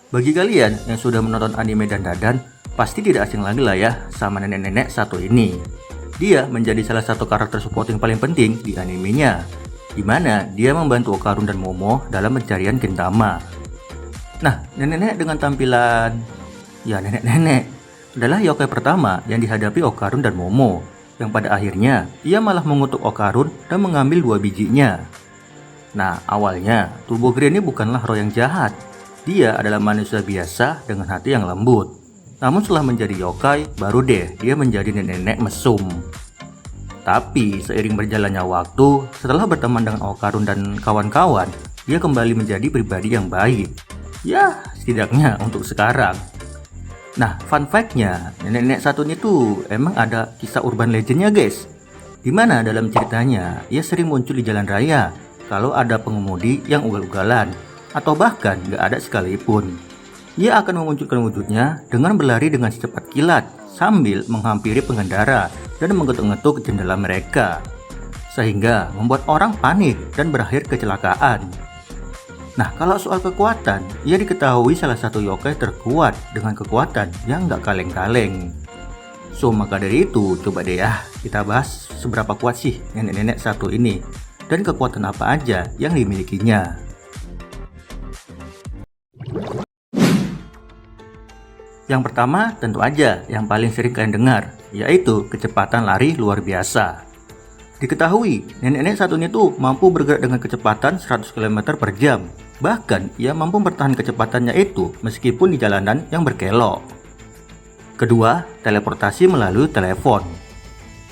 Bagi kalian yang sudah menonton anime Dandadan, pasti tidak asing lagi lah ya sama nenek-nenek satu ini. Dia menjadi salah satu karakter supporting paling penting di animenya, di mana dia membantu Okarun dan Momo dalam pencarian Gintama. Nah, nenek-nenek dengan tampilan ya nenek-nenek adalah yokai pertama yang dihadapi Okarun dan Momo, yang pada akhirnya ia malah mengutuk Okarun dan mengambil 2 bijinya. Nah, awalnya tubuh Granny bukanlah roh yang jahat. Dia adalah manusia biasa dengan hati yang lembut. Namun setelah menjadi yokai, baru deh dia menjadi nenek-nenek mesum. Tapi seiring berjalannya waktu, setelah berteman dengan Okarun dan kawan-kawan, dia kembali menjadi pribadi yang baik. Ya, setidaknya untuk sekarang. Nah, fun fact-nya, nenek-nenek satu ini tuh emang ada kisah urban legendnya guys. Dimana dalam ceritanya, ia sering muncul di jalan raya kalau ada pengemudi yang ugal-ugalan, atau bahkan gak ada sekalipun. Ia akan memunculkan wujudnya dengan berlari dengan secepat kilat sambil menghampiri pengendara dan mengetuk-ngetuk jendela mereka, sehingga membuat orang panik dan berakhir kecelakaan. Nah, kalau soal kekuatan, ia diketahui salah satu yokai terkuat dengan kekuatan yang gak kaleng-kaleng. So, maka dari itu, coba deh ya kita bahas seberapa kuat sih nenek-nenek satu ini dan kekuatan apa aja yang dimilikinya. Yang pertama tentu aja yang paling sering kalian dengar, yaitu kecepatan lari luar biasa. Diketahui nenek-nenek satu ini tuh mampu bergerak dengan kecepatan 100 km per jam. Bahkan ia mampu bertahan kecepatannya itu meskipun di jalanan yang berkelok. Kedua, teleportasi melalui telepon.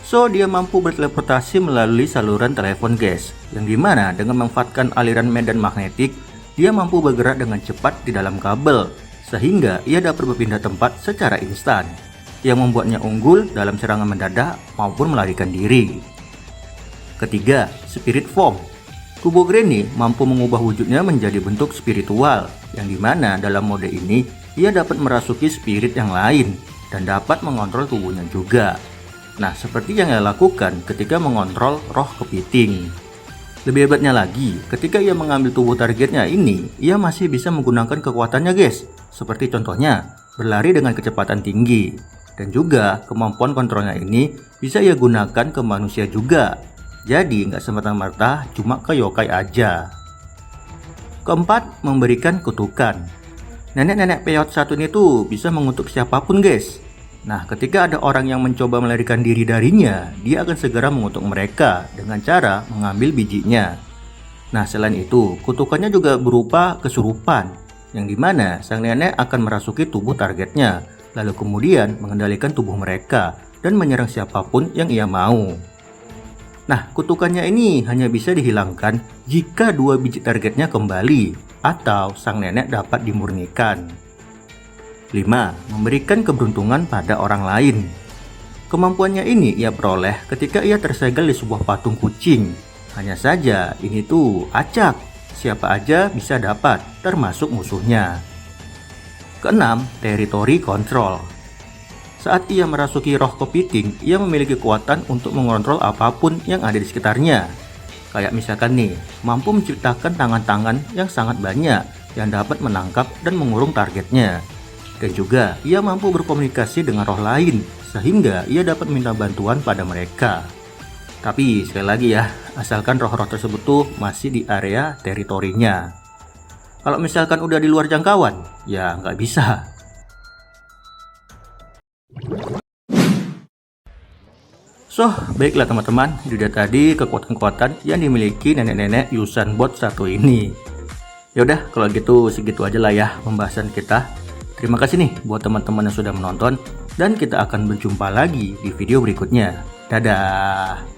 So, dia mampu berteleportasi melalui saluran telepon guys, yang dimana dengan memanfaatkan aliran medan magnetik, dia mampu bergerak dengan cepat di dalam kabel, sehingga ia dapat berpindah tempat secara instan, yang membuatnya unggul dalam serangan mendadak maupun melarikan diri. Ketiga, spirit form. Tubuh Granny mampu mengubah wujudnya menjadi bentuk spiritual, yang dimana dalam mode ini ia dapat merasuki spirit yang lain dan dapat mengontrol tubuhnya juga. Nah, seperti yang ia lakukan ketika mengontrol roh kepiting. Lebih hebatnya lagi, ketika ia mengambil tubuh targetnya ini, ia masih bisa menggunakan kekuatannya guys. Seperti contohnya, berlari dengan kecepatan tinggi. Dan juga, kemampuan kontrolnya ini bisa ia gunakan ke manusia juga. Jadi, nggak semata-mata cuma ke yokai aja. Keempat, memberikan kutukan. Nenek-nenek peot satu ini tuh bisa mengutuk siapapun guys. Nah, ketika ada orang yang mencoba melarikan diri darinya, dia akan segera mengutuk mereka dengan cara mengambil bijinya. Nah, selain itu, kutukannya juga berupa kesurupan, yang dimana sang nenek akan merasuki tubuh targetnya, lalu kemudian mengendalikan tubuh mereka dan menyerang siapapun yang ia mau. Nah, kutukannya ini hanya bisa dihilangkan jika 2 biji targetnya kembali, atau sang nenek dapat dimurnikan. 5. Memberikan keberuntungan pada orang lain. Kemampuannya ini ia peroleh ketika ia tersegel di sebuah patung kucing. Hanya saja ini tuh acak, siapa aja bisa dapat, termasuk musuhnya. Keenam, teritori control. Saat ia merasuki roh kepiting, ia memiliki kekuatan untuk mengontrol apapun yang ada di sekitarnya. Kayak misalkan nih, mampu menciptakan tangan-tangan yang sangat banyak yang dapat menangkap dan mengurung targetnya. Dan juga ia mampu berkomunikasi dengan roh lain, sehingga ia dapat minta bantuan pada mereka. Tapi sekali lagi ya, asalkan roh-roh tersebut tuh masih di area teritorinya. Kalau misalkan udah di luar jangkauan, ya nggak bisa. So, baiklah teman-teman, itu dia tadi kekuatan-kekuatan yang dimiliki nenek-nenek Yuuzhan Bot satu ini. Yaudah, kalau gitu segitu aja lah ya pembahasan kita. Terima kasih nih buat teman-teman yang sudah menonton, dan kita akan berjumpa lagi di video berikutnya. Dadah!